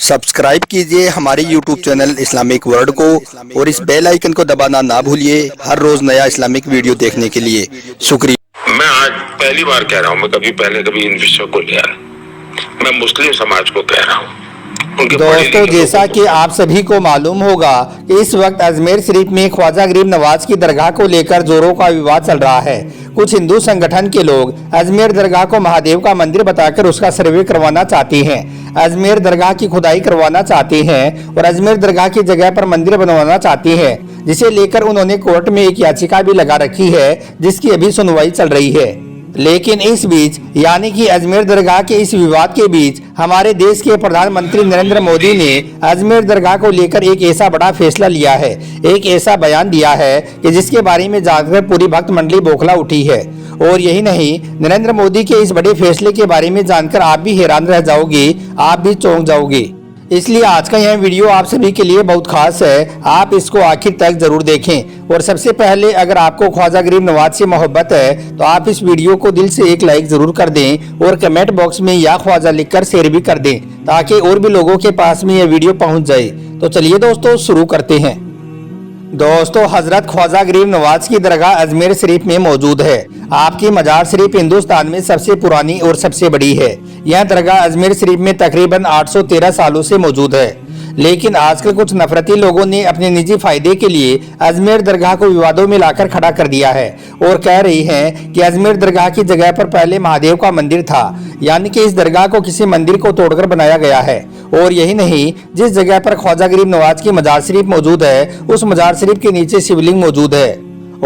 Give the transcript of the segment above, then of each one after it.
Subscribe कीजिए हमारे YouTube channel Islamic world को और इस बेल आइकन को दबाना ना भूलिए हर रोज नया इस्लामिक वीडियो देखने के लिए। शुक्रिया। मैं आज पहली बार कह रहा हूँ, मैं कभी इन विषयों को लिया, मैं मुस्लिम समाज को कह रहा हूँ। दोस्तों, जैसा कि आप सभी को मालूम होगा कि इस वक्त अजमेर शरीफ में ख्वाजा गरीब नवाज की दरगाह को लेकर जोरों का विवाद चल रहा है। कुछ हिंदू संगठन के लोग अजमेर दरगाह को महादेव का मंदिर बताकर उसका सर्वे करवाना चाहते हैं, अजमेर दरगाह की खुदाई करवाना चाहते हैं और अजमेर दरगाह की जगह पर मंदिर बनवाना चाहते हैं, जिसे लेकर उन्होंने कोर्ट में एक याचिका भी लगा रखी है, जिसकी अभी सुनवाई चल रही है। लेकिन इस बीच यानी कि अजमेर दरगाह के इस विवाद के बीच हमारे देश के प्रधानमंत्री नरेंद्र मोदी ने अजमेर दरगाह को लेकर एक ऐसा बड़ा फैसला लिया है, एक ऐसा बयान दिया है कि जिसके बारे में जानकर पूरी भक्त मंडली बौखला उठी है। और यही नहीं, नरेंद्र मोदी के इस बड़े फैसले के बारे में जानकर आप भी हैरान रह जाओगे, आप भी चौंक जाओगे। इसलिए आज का यह वीडियो आप सभी के लिए बहुत खास है, आप इसको आखिर तक जरूर देखें। और सबसे पहले अगर आपको ख्वाजा गरीब नवाज से मोहब्बत है तो आप इस वीडियो को दिल से एक लाइक जरूर कर दें और कमेंट बॉक्स में या ख्वाजा लिखकर शेयर भी कर दें, ताकि और भी लोगों के पास में यह वीडियो पहुंच जाए। तो चलिए दोस्तों, शुरू करते हैं। दोस्तों, हजरत ख्वाजा गरीब नवाज की दरगाह अजमेर शरीफ में मौजूद है। आपकी मजार शरीफ हिंदुस्तान में सबसे पुरानी और सबसे बड़ी है। यह दरगाह अजमेर शरीफ में तकरीबन 813 सालों से मौजूद है। लेकिन आजकल कुछ नफरती लोगों ने अपने निजी फायदे के लिए अजमेर दरगाह को विवादों में लाकर खड़ा कर दिया है और कह रही हैं कि अजमेर दरगाह की जगह पर पहले महादेव का मंदिर था, यानी कि इस दरगाह को किसी मंदिर को तोड़कर बनाया गया है। और यही नहीं, जिस जगह पर ख्वाजा गरीब नवाज की मजार शरीफ मौजूद है उस मजार शरीफ के नीचे शिवलिंग मौजूद है।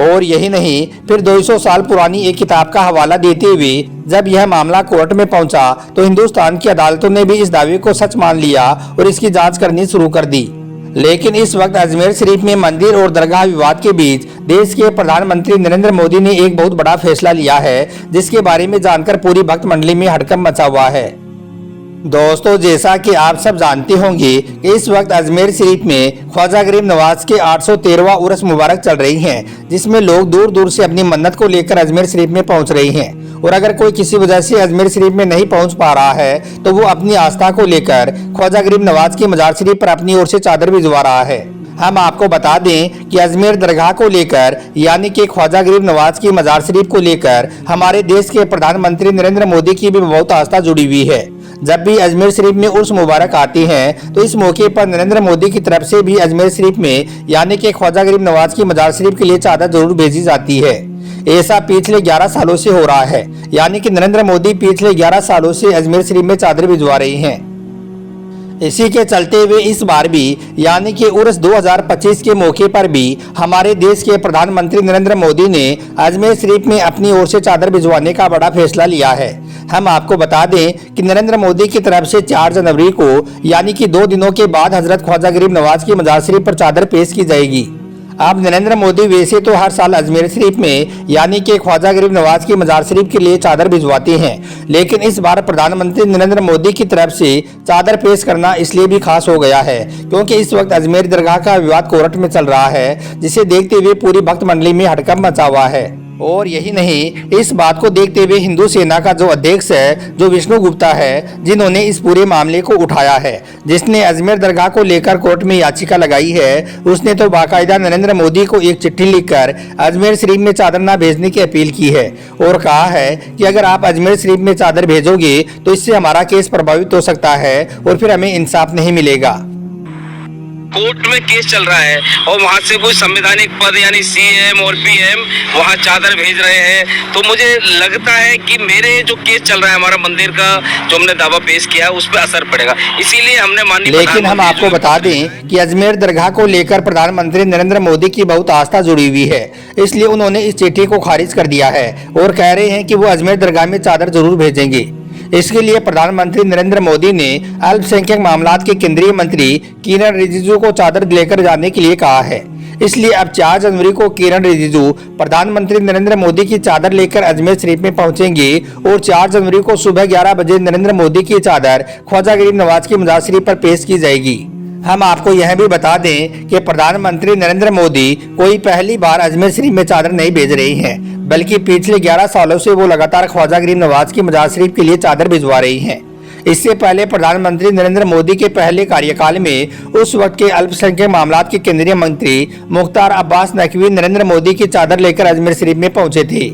और यही नहीं, फिर 200 साल पुरानी एक किताब का हवाला देते हुए जब यह मामला कोर्ट में पहुंचा तो हिंदुस्तान की अदालतों ने भी इस दावे को सच मान लिया और इसकी जांच करनी शुरू कर दी। लेकिन इस वक्त अजमेर शरीफ में मंदिर और दरगाह विवाद के बीच देश के प्रधानमंत्री नरेंद्र मोदी ने एक बहुत बड़ा फैसला लिया है, जिसके बारे में जानकर पूरी भक्त मंडली में हड़कंप मचा हुआ है। दोस्तों, जैसा कि आप सब जानते होंगे कि इस वक्त अजमेर शरीफ में ख्वाजा गरीब नवाज के 813वां उर्स मुबारक चल रही हैं, जिसमें लोग दूर दूर से अपनी मन्नत को लेकर अजमेर शरीफ में पहुंच रहे हैं। और अगर कोई किसी वजह से अजमेर शरीफ में नहीं पहुंच पा रहा है तो वो अपनी आस्था को लेकर ख्वाजा गरीब नवाज की मजार शरीफ पर अपनी ओर से चादर भिजवा रहा है। हम आपको बता दें कि अजमेर दरगाह को लेकर यानी कि ख्वाजा गरीब नवाज की मजार शरीफ को लेकर हमारे देश के प्रधानमंत्री नरेंद्र मोदी की भी बहुत आस्था जुड़ी हुई है। जब भी अजमेर शरीफ में उर्स मुबारक आती हैं तो इस मौके पर नरेंद्र मोदी की तरफ से भी अजमेर शरीफ में यानी कि ख्वाजा गरीब नवाज की मजार शरीफ के लिए चादर जरूर भेजी जाती है। ऐसा पिछले 11 सालों से हो रहा है, यानी कि नरेंद्र मोदी पिछले 11 सालों से अजमेर शरीफ में चादर भिजवा रही हैं। इसी के चलते हुए इस बार भी यानी कि उर्स 2025 के मौके पर भी हमारे देश के प्रधानमंत्री नरेंद्र मोदी ने अजमेर शरीफ में अपनी ओर से चादर भिजवाने का बड़ा फैसला लिया है। हम आपको बता दें कि नरेंद्र मोदी की तरफ से 4 जनवरी को यानी कि 2 दिनों के बाद हजरत ख्वाजा गरीब नवाज की मजार शरीफ पर चादर पेश की जाएगी। अब नरेंद्र मोदी वैसे तो हर साल अजमेर शरीफ में यानी कि ख्वाजा गरीब नवाज की मजार शरीफ के लिए चादर भिजवाते हैं, लेकिन इस बार प्रधानमंत्री नरेंद्र मोदी की तरफ से चादर पेश करना इसलिए भी खास हो गया है क्योंकि इस वक्त अजमेर दरगाह का विवाद कोर्ट में चल रहा है, जिसे देखते हुए पूरी भक्त मंडली में हड़कंप मचा हुआ है। और यही नहीं, इस बात को देखते हुए हिंदू सेना का जो अध्यक्ष है, जो विष्णु गुप्ता है, जिन्होंने इस पूरे मामले को उठाया है, जिसने अजमेर दरगाह को लेकर कोर्ट में याचिका लगाई है, उसने तो बाकायदा नरेंद्र मोदी को एक चिट्ठी लिखकर अजमेर शरीफ में चादर न भेजने की अपील की है और कहा है कि अगर आप अजमेर शरीफ में चादर भेजोगे तो इससे हमारा केस प्रभावित हो सकता है और फिर हमें इंसाफ नहीं मिलेगा। कोर्ट में केस चल रहा है और वहाँ से कोई संवैधानिक पद यानी सीएम और पीएम वहाँ चादर भेज रहे हैं, तो मुझे लगता है कि मेरे जो केस चल रहा है हमारा मंदिर का जो हमने दावा पेश किया है उस पर असर पड़ेगा, इसीलिए हमने माननीय। लेकिन हम आपको बता दें कि अजमेर दरगाह को लेकर प्रधानमंत्री नरेंद्र मोदी की बहुत आस्था जुड़ी हुई है, इसलिए उन्होंने इस चिट्ठी को खारिज कर दिया है और कह रहे हैं कि वो अजमेर दरगाह में चादर जरूर भेजेंगे। इसके लिए प्रधानमंत्री नरेंद्र मोदी ने अल्पसंख्यक मामलात के केंद्रीय मंत्री किरण रिजिजू को चादर लेकर जाने के लिए कहा है। इसलिए अब 4 जनवरी को किरण रिजिजू प्रधानमंत्री नरेंद्र मोदी की चादर लेकर अजमेर शरीफ में पहुंचेंगे और 4 जनवरी को सुबह 11 बजे नरेंद्र मोदी की चादर ख्वाजा गरीब नवाज की मजार शरीफ पर पेश की जाएगी। हम आपको यह भी बता दें कि प्रधानमंत्री नरेंद्र मोदी कोई पहली बार अजमेर शरीफ में चादर नहीं भेज रही हैं, बल्कि पिछले 11 सालों से वो लगातार ख्वाजा गरीब नवाज की मजार शरीफ के लिए चादर भिजवा रही हैं। इससे पहले प्रधानमंत्री नरेंद्र मोदी के पहले कार्यकाल में उस वक्त के अल्पसंख्यक मामलात के केंद्रीय मंत्री मुख्तार अब्बास नकवी नरेंद्र मोदी की चादर लेकर अजमेर शरीफ में पहुंचे थे।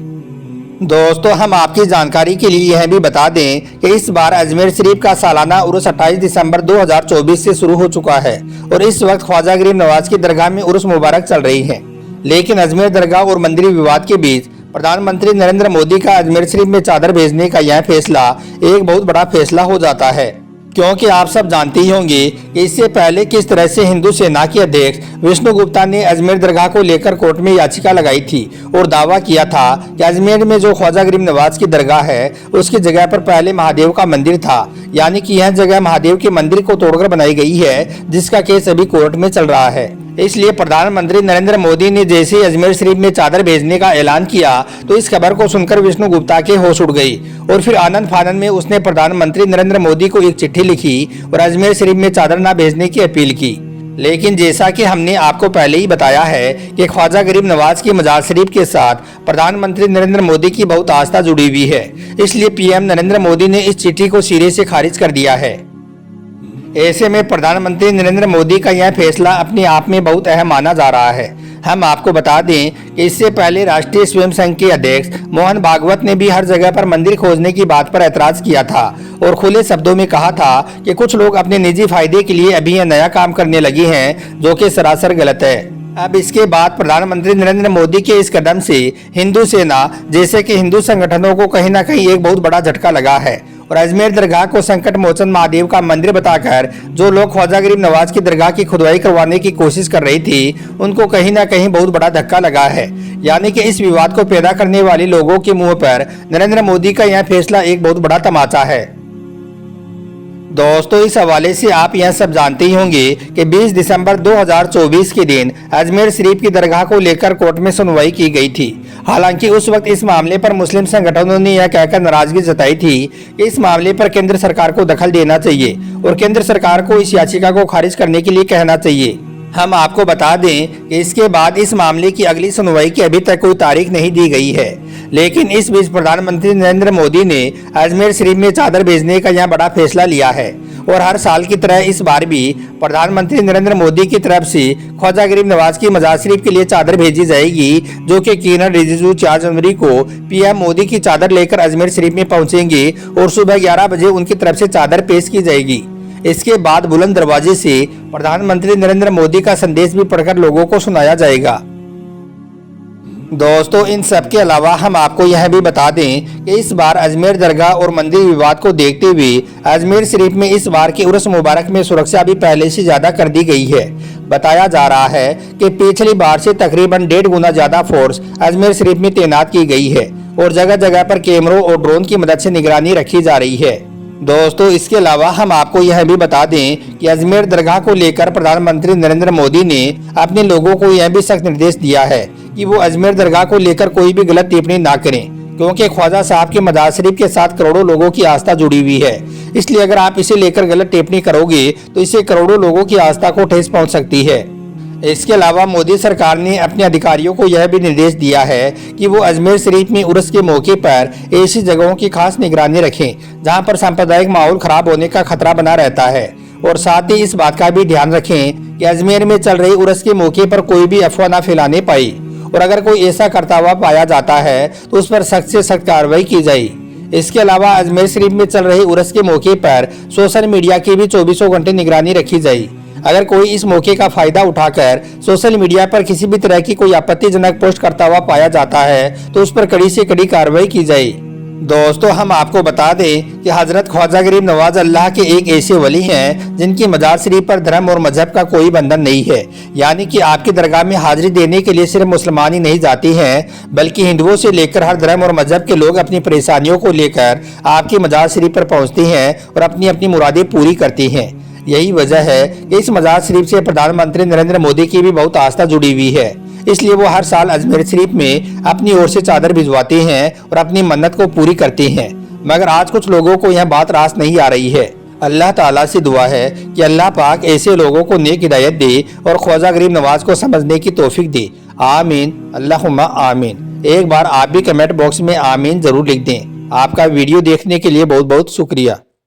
दोस्तों, हम आपकी जानकारी के लिए यह भी बता दें कि इस बार अजमेर शरीफ का सालाना उर्स 28 दिसंबर 2024 से शुरू हो चुका है और इस वक्त ख्वाजा गरीब नवाज की दरगाह में उर्स मुबारक चल रही है। लेकिन अजमेर दरगाह और मंदिरी विवाद के बीच प्रधानमंत्री नरेंद्र मोदी का अजमेर शरीफ में चादर भेजने का यह फैसला एक बहुत बड़ा फैसला हो जाता है, क्योंकि आप सब जानते ही होंगे कि इससे पहले किस तरह से हिंदू सेना के अध्यक्ष विष्णु गुप्ता ने अजमेर दरगाह को लेकर कोर्ट में याचिका लगाई थी और दावा किया था कि अजमेर में जो ख्वाजा गरीब नवाज की दरगाह है उसकी जगह पर पहले महादेव का मंदिर था, यानी कि यह जगह महादेव के मंदिर को तोड़कर बनाई गई है, जिसका केस अभी कोर्ट में चल रहा है। इसलिए प्रधानमंत्री नरेंद्र मोदी ने जैसे ही अजमेर शरीफ में चादर भेजने का ऐलान किया तो इस खबर को सुनकर विष्णु गुप्ता के होश उड़ गई और फिर आनंद फानन में उसने प्रधानमंत्री नरेंद्र मोदी को एक चिट्ठी लिखी और अजमेर शरीफ में चादर न भेजने की अपील की। लेकिन जैसा कि हमने आपको पहले ही बताया है कि ख्वाजा गरीब नवाज की मजार शरीफ के साथ प्रधानमंत्री नरेंद्र मोदी की बहुत आस्था जुड़ी हुई है, इसलिए पीएम नरेंद्र मोदी ने इस चिट्ठी को सिरे से खारिज कर दिया है। ऐसे में प्रधानमंत्री नरेंद्र मोदी का यह फैसला अपने आप में बहुत अहम माना जा रहा है। हम आपको बता दें कि इससे पहले राष्ट्रीय स्वयं संघ के अध्यक्ष मोहन भागवत ने भी हर जगह पर मंदिर खोजने की बात पर ऐतराज किया था और खुले शब्दों में कहा था कि कुछ लोग अपने निजी फायदे के लिए अभी यह नया काम करने लगे हैं, जो कि सरासर गलत है। अब इसके बाद प्रधानमंत्री नरेंद्र मोदी के इस कदम से हिंदू सेना जैसे कि हिंदू संगठनों को कहीं न कहीं एक बहुत बड़ा झटका लगा है और अजमेर दरगाह को संकट मोचन महादेव का मंदिर बताकर जो लोग ख्वाजा गरीब नवाज की दरगाह की खुदाई करवाने की कोशिश कर रही थी उनको कहीं ना कहीं बहुत बड़ा धक्का लगा है। यानी कि इस विवाद को पैदा करने वाले लोगों के मुंह पर नरेंद्र मोदी का यह फैसला एक बहुत बड़ा तमाचा है। दोस्तों, इस हवाले से आप यह सब जानते ही होंगे कि 20 दिसंबर 2024 के दिन अजमेर शरीफ की दरगाह को लेकर कोर्ट में सुनवाई की गई थी। हालांकि उस वक्त इस मामले पर मुस्लिम संगठनों ने यह कहकर नाराजगी जताई थी कि इस मामले पर केंद्र सरकार को दखल देना चाहिए और केंद्र सरकार को इस याचिका को खारिज करने के लिए कहना चाहिए। हम आपको बता दें कि इसके बाद इस मामले की अगली सुनवाई की अभी तक कोई तारीख नहीं दी गई है। लेकिन इस बीच प्रधानमंत्री नरेंद्र मोदी ने अजमेर शरीफ में चादर भेजने का यह बड़ा फैसला लिया है और हर साल की तरह इस बार भी प्रधानमंत्री नरेंद्र मोदी की तरफ से ख्वाजा गरीब नवाज की मजार शरीफ के लिए चादर भेजी जाएगी, जो कि किरण रिजिजू 4 जनवरी को पीएम मोदी की चादर लेकर अजमेर शरीफ में पहुंचेंगे और सुबह 11 बजे उनकी तरफ से चादर पेश की जाएगी। इसके बाद बुलंद दरवाजे से प्रधानमंत्री नरेंद्र मोदी का संदेश भी पढ़कर लोगों को सुनाया जाएगा। दोस्तों, इन सब के अलावा हम आपको यह भी बता दें कि इस बार अजमेर दरगाह और मंदिर विवाद को देखते हुए अजमेर शरीफ में इस बार के उर्स मुबारक में सुरक्षा भी पहले से ज्यादा कर दी गई है। बताया जा रहा है कि पिछली बार से तकरीबन 1.5 गुना ज्यादा फोर्स अजमेर शरीफ में तैनात की गई है और जगह जगह पर कैमरों और ड्रोन की मदद से निगरानी रखी जा रही है। दोस्तों, इसके अलावा हम आपको यह भी बता दें कि अजमेर दरगाह को लेकर प्रधानमंत्री नरेंद्र मोदी ने अपने लोगों को यह भी सख्त निर्देश दिया है कि वो अजमेर दरगाह को लेकर कोई भी गलत टिप्पणी ना करें, क्योंकि ख्वाजा साहब के मजार शरीफ के साथ करोड़ों लोगों की आस्था जुड़ी हुई है। इसलिए अगर आप इसे लेकर गलत टिप्पणी करोगे तो इससे करोड़ों लोगों की आस्था को ठेस पहुंच सकती है। इसके अलावा मोदी सरकार ने अपने अधिकारियों को यह भी निर्देश दिया है कि वो अजमेर शरीफ में उर्स के मौके पर ऐसी जगहों की खास निगरानी रखें जहां पर सांप्रदायिक माहौल खराब होने का खतरा बना रहता है और साथ ही इस बात का भी ध्यान रखें कि अजमेर में चल रही उर्स के मौके पर कोई भी अफवाह न फैलाने पाई और अगर कोई ऐसा करता हुआ पाया जाता है तो उस पर सख्त से सख्त कार्रवाई की जाए। इसके अलावा अजमेर शरीफ में चल रही उर्स के मौके पर सोशल मीडिया की भी 24 घंटे निगरानी रखी जाए। अगर कोई इस मौके का फायदा उठाकर सोशल मीडिया पर किसी भी तरह की कोई आपत्तिजनक पोस्ट करता हुआ पाया जाता है तो उस पर कड़ी से कड़ी कार्रवाई की जाए। दोस्तों, हम आपको बता दें कि हजरत ख्वाजा गरीब नवाज अल्लाह के एक ऐसे वली हैं जिनकी मजार शरीफ पर धर्म और मजहब का कोई बंधन नहीं है। यानी कि आपकी दरगाह में हाजिरी देने के लिए सिर्फ मुसलमान ही नहीं जाते हैं, बल्कि हिंदुओं से लेकर हर धर्म और मजहब के लोग अपनी परेशानियों को लेकर आपकी मजार शरीफ पर पहुँचते हैं और अपनी अपनी मुरादें पूरी करते हैं। यही वजह है कि इस मजार शरीफ से प्रधानमंत्री नरेंद्र मोदी की भी बहुत आस्था जुड़ी हुई है, इसलिए वो हर साल अजमेर शरीफ में अपनी ओर से चादर भिजवाते हैं और अपनी मन्नत को पूरी करते हैं। मगर आज कुछ लोगों को यह बात रास नहीं आ रही है। अल्लाह ताला से दुआ है कि अल्लाह पाक ऐसे लोगों को नेक हिदायत दे और ख्वाजा गरीब नवाज को समझने की तौफीक दे। आमीन, अल्लाहुम्मा आमीन। एक बार आप भी कमेंट बॉक्स में आमीन जरूर लिख दें। आपका वीडियो देखने के लिए बहुत बहुत शुक्रिया।